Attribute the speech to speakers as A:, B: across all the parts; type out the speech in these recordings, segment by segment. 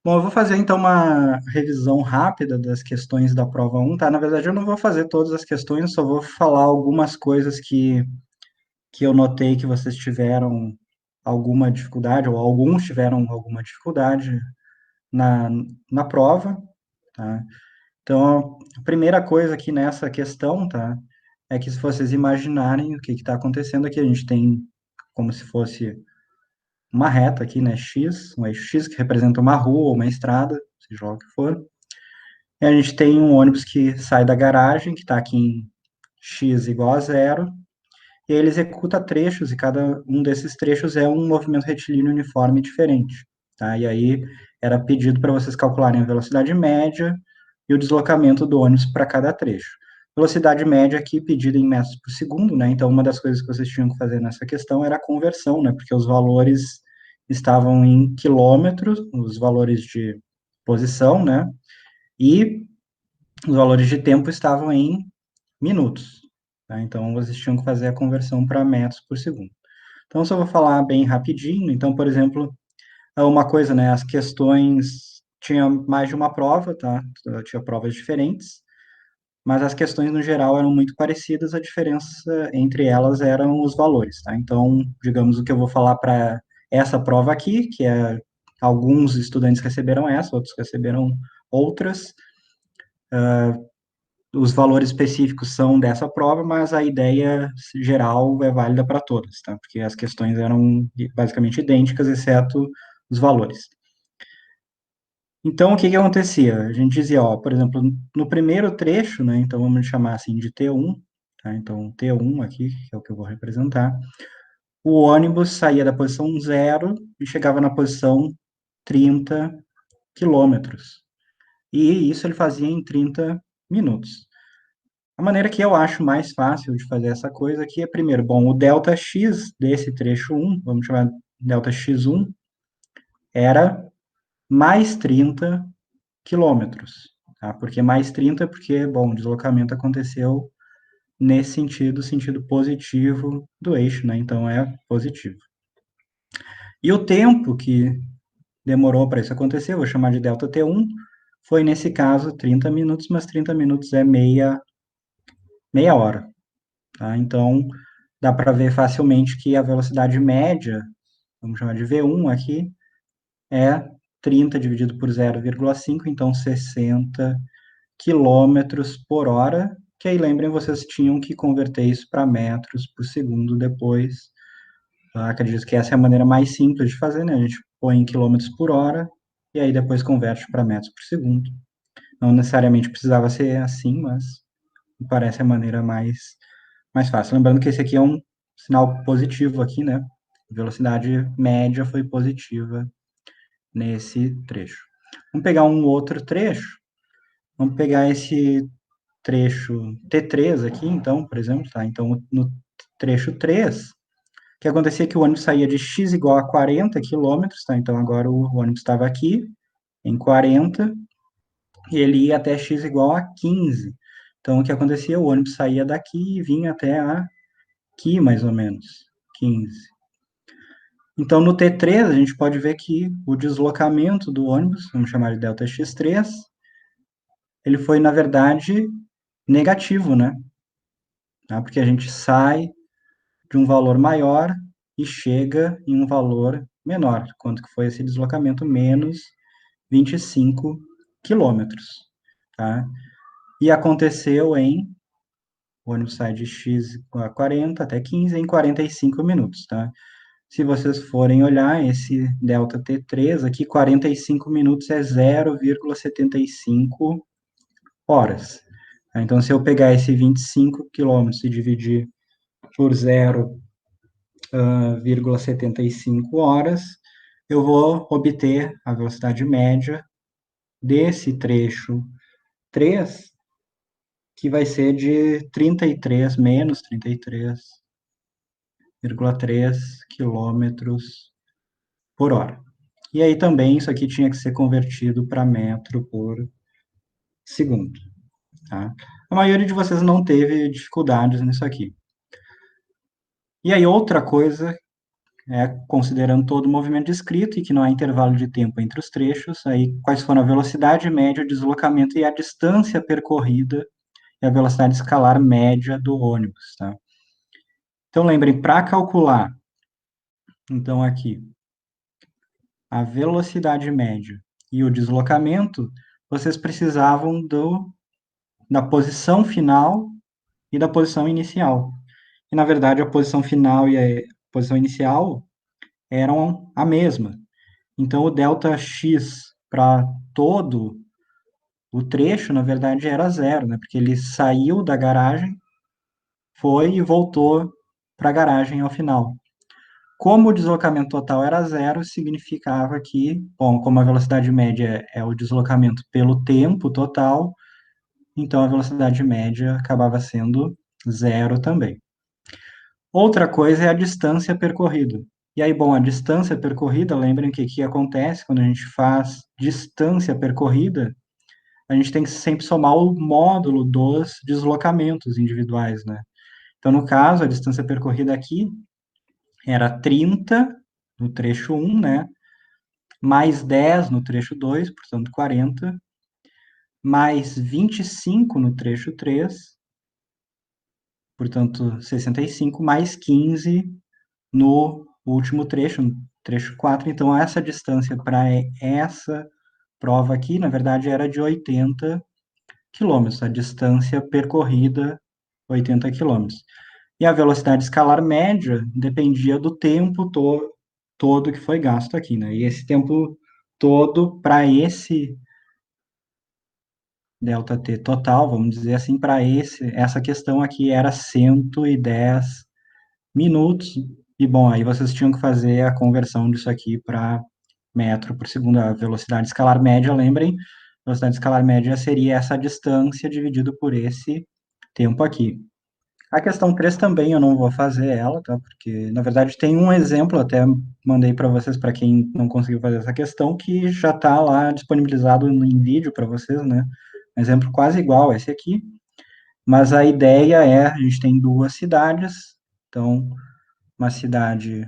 A: Bom, eu vou fazer então uma revisão rápida das questões da prova um, tá? Na verdade, eu não vou fazer todas as questões, só vou falar algumas coisas que eu notei que vocês tiveram alguma dificuldade, ou alguns tiveram alguma dificuldade na, na prova, tá? Então, a primeira coisa aqui nessa questão, tá? É que se vocês imaginarem o que está acontecendo aqui, a gente tem como se fosse uma reta aqui, né? X, um eixo X que representa uma rua, uma estrada, seja lá o que for. E a gente tem um ônibus que sai da garagem, que está aqui em x igual a zero, e ele executa trechos, e cada um desses trechos é um movimento retilíneo uniforme diferente. Tá? E aí era pedido para vocês calcularem a velocidade média e o deslocamento do ônibus para cada trecho. Velocidade média aqui pedida em metros por segundo, né? Então, uma das coisas que vocês tinham que fazer nessa questão era a conversão, né? Porque os valores estavam em quilômetros, os valores de posição, né? E os valores de tempo estavam em minutos. Tá? Então, vocês tinham que fazer a conversão para metros por segundo. Então, só vou falar bem rapidinho. Então, por exemplo, uma coisa, né? As questões tinha mais de uma prova, tá? Tinha provas diferentes, mas as questões no geral eram muito parecidas. A diferença entre elas eram os valores, tá? Então, digamos o que eu vou falar para essa prova aqui, que é alguns estudantes receberam essa, outros receberam outras. Os valores específicos são dessa prova, mas a ideia geral é válida para todas, tá? Porque as questões eram basicamente idênticas, exceto os valores. Então, o que que acontecia? A gente dizia, ó, por exemplo, no primeiro trecho, né, então vamos chamar assim de T1, tá? Então, T1 aqui, que é o que eu vou representar, o ônibus saía da posição 0 e chegava na posição 30 quilômetros. E isso ele fazia em 30 minutos. A maneira que eu acho mais fácil de fazer essa coisa aqui é, primeiro, bom, o delta x desse trecho 1, vamos chamar delta x1, era mais 30 quilômetros, tá? Porque mais 30 porque, bom, o deslocamento aconteceu nesse sentido, sentido positivo do eixo, né? Então é positivo. E o tempo que demorou para isso acontecer, eu vou chamar de delta T1, foi nesse caso 30 minutos, mas 30 minutos é meia hora, tá? Então, dá para ver facilmente que a velocidade média, vamos chamar de V1 aqui, é 30 dividido por 0,5, então 60 quilômetros por hora, que aí lembrem, vocês tinham que converter isso para metros por segundo depois. Acredito que essa é a maneira mais simples de fazer, né? A gente põe em quilômetros por hora e aí depois converte para metros por segundo. Não necessariamente precisava ser assim, mas me parece a maneira mais fácil. Lembrando que esse aqui é um sinal positivo aqui, né? Velocidade média foi positiva nesse trecho. Vamos pegar um outro trecho. Vamos pegar esse trecho T3 aqui, então, por exemplo, tá? Então, no trecho 3, o que acontecia é que o ônibus saía de x igual a 40 quilômetros, tá? Então, agora o ônibus estava aqui, em 40, e ele ia até x igual a 15. Então, o que acontecia? O ônibus saía daqui e vinha até aqui, mais ou menos, 15. Então, no T3, a gente pode ver que o deslocamento do ônibus, vamos chamar de delta x3, ele foi, na verdade, negativo, né? Tá? Porque a gente sai de um valor maior e chega em um valor menor. Quanto que foi esse deslocamento? Menos 25 quilômetros. Tá? E aconteceu o ônibus sai de x a 40 até 15 em 45 minutos. Tá? Se vocês forem olhar, esse delta T3 aqui, 45 minutos é 0,75 horas. Tá? Então, se eu pegar esse 25 quilômetros e dividir por 0,75 horas, eu vou obter a velocidade média desse trecho 3, que vai ser de 33, menos 33,3 quilômetros por hora. E aí também isso aqui tinha que ser convertido para metro por segundo. Tá? A maioria de vocês não teve dificuldades nisso aqui. E aí outra coisa considerando todo o movimento descrito e que não há intervalo de tempo entre os trechos, aí quais foram a velocidade média, o deslocamento e a distância percorrida e a velocidade escalar média do ônibus, tá? Então, lembrem, para calcular, então, aqui, a velocidade média e o deslocamento, vocês precisavam da posição final e da posição inicial. E, na verdade, a posição final e a posição inicial eram a mesma. Então, o delta x para todo o trecho, na verdade, era zero, né? Porque ele saiu da garagem, foi e voltou para a garagem ao final. Como o deslocamento total era zero, significava que, bom, como a velocidade média é o deslocamento pelo tempo total, então a velocidade média acabava sendo zero também. Outra coisa é a distância percorrida. E aí, bom, a distância percorrida, lembrem que o que acontece quando a gente faz distância percorrida, a gente tem que sempre somar o módulo dos deslocamentos individuais, né? Então, no caso, a distância percorrida aqui era 30 no trecho 1, né? Mais 10 no trecho 2, portanto 40, mais 25 no trecho 3, portanto 65, mais 15 no último trecho, no trecho 4. Então, essa distância para essa prova aqui, na verdade, era de 80 quilômetros, a distância percorrida, 80 quilômetros. E a velocidade escalar média dependia do tempo todo que foi gasto aqui, né? E esse tempo todo, para esse ΔT total, vamos dizer assim, para essa questão aqui era 110 minutos. E, bom, aí vocês tinham que fazer a conversão disso aqui para metro por segundo. A velocidade escalar média, lembrem, a velocidade escalar média seria essa distância dividido por esse tempo aqui. A questão 3 também eu não vou fazer ela, tá? Porque, na verdade, tem um exemplo, até mandei para vocês, para quem não conseguiu fazer essa questão, que já está lá disponibilizado em vídeo para vocês, né? Um exemplo quase igual a esse aqui. Mas a ideia é, a gente tem duas cidades, então, uma cidade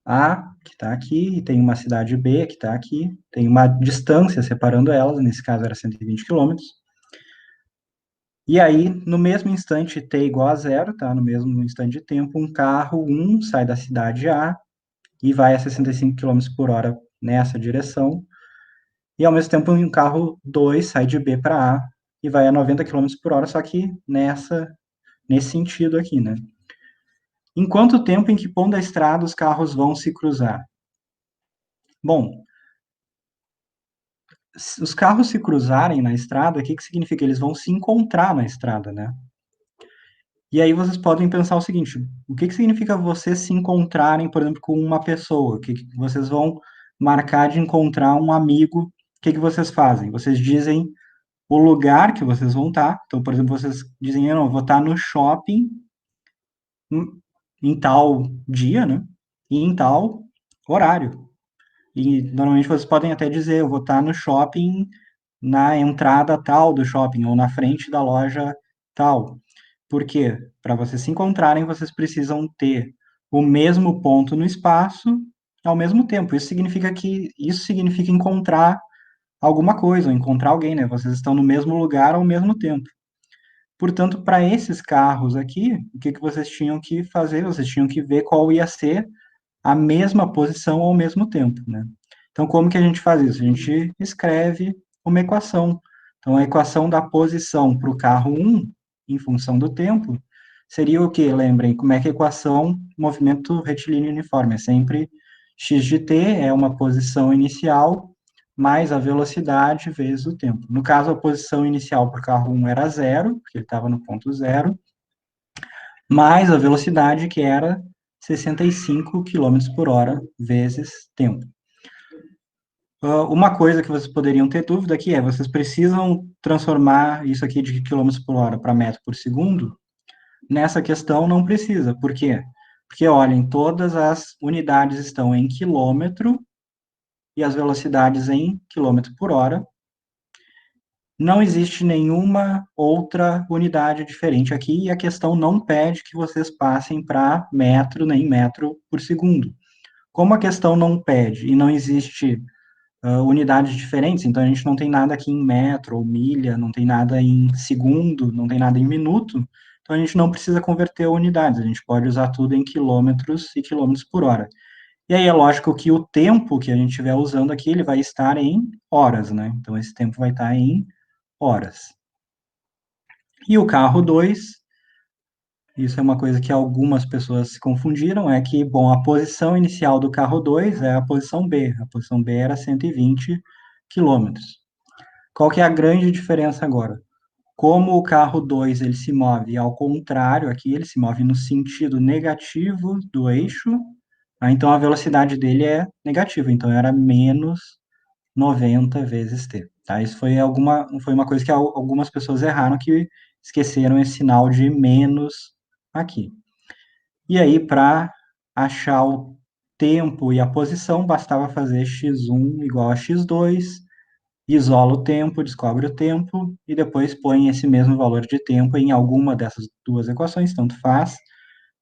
A: A, que está aqui, e tem uma cidade B, que está aqui, tem uma distância separando elas, nesse caso era 120 quilômetros. E aí, no mesmo instante t igual a zero, tá? No mesmo instante de tempo, um carro 1 sai da cidade A e vai a 65 quilômetros por hora nessa direção, e ao mesmo tempo um carro 2 sai de B para A e vai a 90 quilômetros por hora, só que nesse sentido aqui, né? Em quanto tempo, em que ponto da estrada os carros vão se cruzar? Bom, os carros se cruzarem na estrada, o que significa? Eles vão se encontrar na estrada, né? E aí vocês podem pensar o seguinte: o que significa vocês se encontrarem, por exemplo, com uma pessoa? O que vocês vão marcar de encontrar um amigo? O que vocês fazem? Vocês dizem o lugar que vocês vão estar. Então, por exemplo, vocês dizem, eu não, vou estar no shopping em tal dia, né? E em tal horário. E normalmente vocês podem até dizer, eu vou estar no shopping na entrada tal do shopping ou na frente da loja tal. Por quê? Para vocês se encontrarem, vocês precisam ter o mesmo ponto no espaço ao mesmo tempo. Isso significa encontrar alguma coisa, ou encontrar alguém, né? Vocês estão no mesmo lugar ao mesmo tempo. Portanto, para esses carros aqui, o que vocês tinham que fazer? Vocês tinham que ver qual ia ser a mesma posição ao mesmo tempo, né? Então, como que a gente faz isso? A gente escreve uma equação. Então, a equação da posição para o carro 1, em função do tempo, seria o quê? Lembrem, como é que a equação movimento retilíneo uniforme? É sempre x de t, é uma posição inicial, mais a velocidade vezes o tempo. No caso, a posição inicial para o carro 1 era zero, porque ele estava no ponto zero, mais a velocidade, que era 65 quilômetros por hora vezes tempo. Uma coisa que vocês poderiam ter dúvida aqui é, vocês precisam transformar isso aqui de quilômetros por hora para metro por segundo? Nessa questão não precisa. Por quê? Porque, olhem, todas as unidades estão em quilômetro e as velocidades em quilômetro por hora. Não existe nenhuma outra unidade diferente aqui e a questão não pede que vocês passem para metro nem metro por segundo. Como a questão não pede e não existe unidades diferentes, então a gente não tem nada aqui em metro ou milha, não tem nada em segundo, não tem nada em minuto, então a gente não precisa converter unidades, a gente pode usar tudo em quilômetros e quilômetros por hora. E aí é lógico que o tempo que a gente estiver usando aqui, ele vai estar em horas, né? Então esse tempo vai estar em horas. E o carro 2, isso é uma coisa que algumas pessoas se confundiram, é que, bom, a posição inicial do carro 2 é a posição B. A posição B era 120 quilômetros. Qual que é a grande diferença agora? Como o carro 2 ele se move ao contrário aqui, ele se move no sentido negativo do eixo, então a velocidade dele é negativa, então era menos 90 vezes t. Tá? Isso foi uma coisa que algumas pessoas erraram, que esqueceram esse sinal de menos aqui. E aí, para achar o tempo e a posição, bastava fazer x1 igual a x2, isola o tempo, descobre o tempo, e depois põe esse mesmo valor de tempo em alguma dessas duas equações, tanto faz,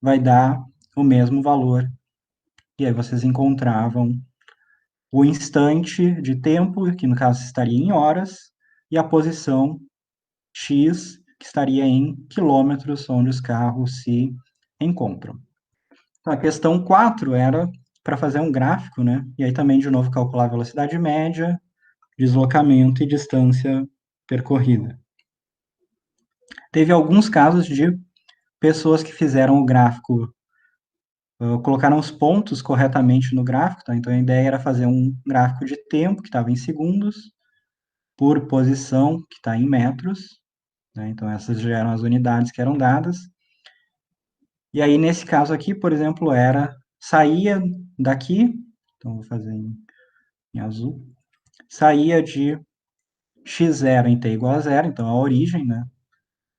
A: vai dar o mesmo valor. E aí vocês encontravam o instante de tempo, que no caso estaria em horas, e a posição x, que estaria em quilômetros, onde os carros se encontram. Então, a questão 4 era para fazer um gráfico, né? E aí também, de novo, calcular a velocidade média, deslocamento e distância percorrida. Teve alguns casos de pessoas que fizeram o gráfico, colocaram os pontos corretamente no gráfico, tá? Então a ideia era fazer um gráfico de tempo, que estava em segundos, por posição, que está em metros, né? Então essas já eram as unidades que eram dadas. E aí, nesse caso aqui, por exemplo, saía daqui, então vou fazer em azul, saía de x0 em t igual a zero, então a origem, né?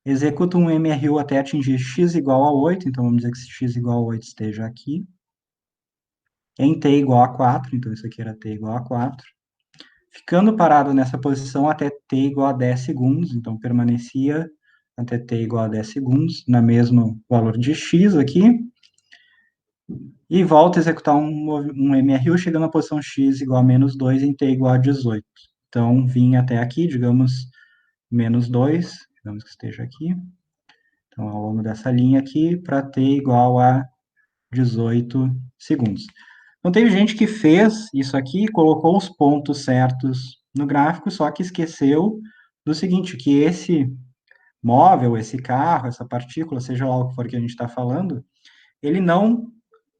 A: Executa um MRU até atingir x igual a 8, então vamos dizer que x igual a 8 esteja aqui. Em t igual a 4, então isso aqui era t igual a 4. Ficando parado nessa posição até t igual a 10 segundos, então permanecia até t igual a 10 segundos, na mesmo valor de x aqui, e volta a executar um MRU chegando na posição x igual a menos 2 em t igual a 18. Então, vim até aqui, digamos, menos 2, digamos que esteja aqui. Então, ao longo dessa linha aqui, para t igual a 18 segundos. Então, teve gente que fez isso aqui, colocou os pontos certos no gráfico, só que esqueceu do seguinte, que esse móvel, esse carro, essa partícula, seja lá o que for que a gente está falando, ele não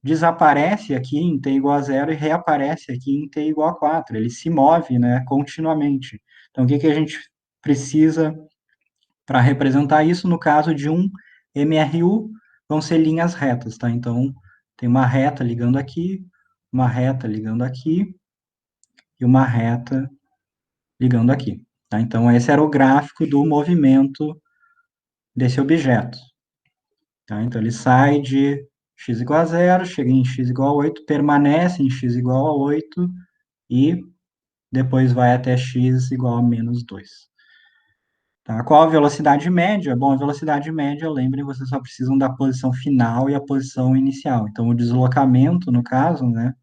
A: desaparece aqui em t igual a zero e reaparece aqui em t igual a 4. Ele se move, né, continuamente. Então, o que a gente precisa para representar isso? No caso de um MRU, vão ser linhas retas, tá? Então, tem uma reta ligando aqui, uma reta ligando aqui e uma reta ligando aqui. Tá? Então, esse era o gráfico do movimento desse objeto. Tá? Então, ele sai de x igual a zero, chega em x igual a 8, permanece em x igual a 8 e depois vai até x igual a menos 2. Tá? Qual a velocidade média? Bom, a velocidade média, lembrem, vocês só precisam da posição final e a posição inicial. Então, o deslocamento, no caso, né,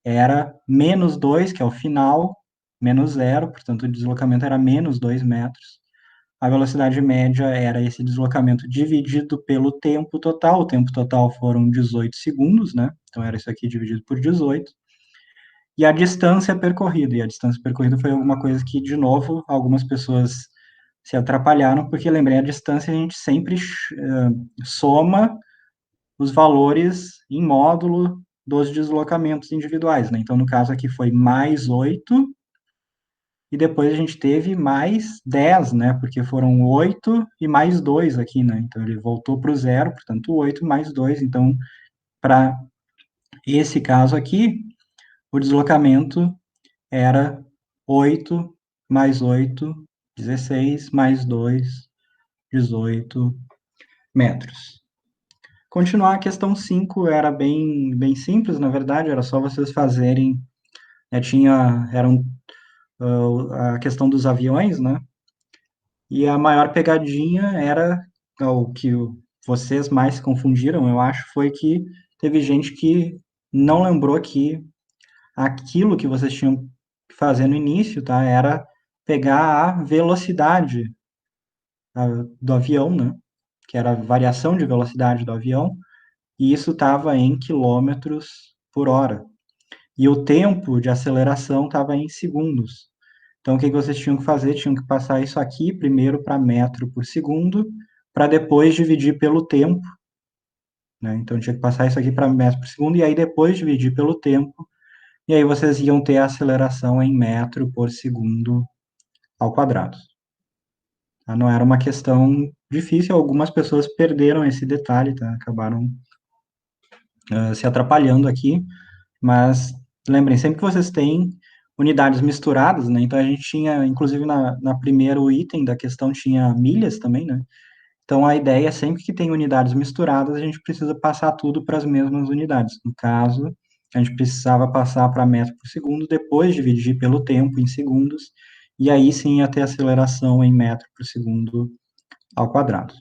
A: era menos 2, que é o final, menos zero, portanto, o deslocamento era menos 2 metros. A velocidade média era esse deslocamento dividido pelo tempo total. O tempo total foram 18 segundos, né? Então, era isso aqui dividido por 18. E a distância percorrida. E a distância percorrida foi alguma coisa que, de novo, algumas pessoas se atrapalharam, porque, lembrei, a distância a gente sempre soma os valores em módulo dos deslocamentos individuais, né? Então, no caso aqui foi mais 8, e depois a gente teve mais 10, né? Porque foram 8 e mais 2 aqui, né? Então, ele voltou para o zero, portanto, 8 mais 2. Então, para esse caso aqui, o deslocamento era 8 mais 8, 16, mais 2, 18 metros. Continuar, a questão 5 era bem simples, na verdade, era só vocês fazerem, era a questão dos aviões, né? E a maior pegadinha era o que vocês mais confundiram, eu acho, foi que teve gente que não lembrou que aquilo que vocês tinham que fazer no início, tá? Era pegar a velocidade do avião, né? Que era a variação de velocidade do avião, e isso estava em quilômetros por hora. E o tempo de aceleração estava em segundos. Então, o que vocês tinham que fazer? Tinham que passar isso aqui primeiro para metro por segundo, para depois dividir pelo tempo, né? Então, tinha que passar isso aqui para metro por segundo, e aí depois dividir pelo tempo, e aí vocês iam ter a aceleração em metro por segundo ao quadrado. Tá? Não era uma questão difícil, algumas pessoas perderam esse detalhe, tá? Acabaram se atrapalhando aqui, mas lembrem, sempre que vocês têm unidades misturadas, né? Então a gente tinha, inclusive na primeiro item da questão tinha milhas também, né? Então a ideia é sempre que tem unidades misturadas, a gente precisa passar tudo para as mesmas unidades. No caso, a gente precisava passar para metro por segundo, depois dividir pelo tempo em segundos, e aí sim ia ter aceleração em metro por segundo ao quadrado.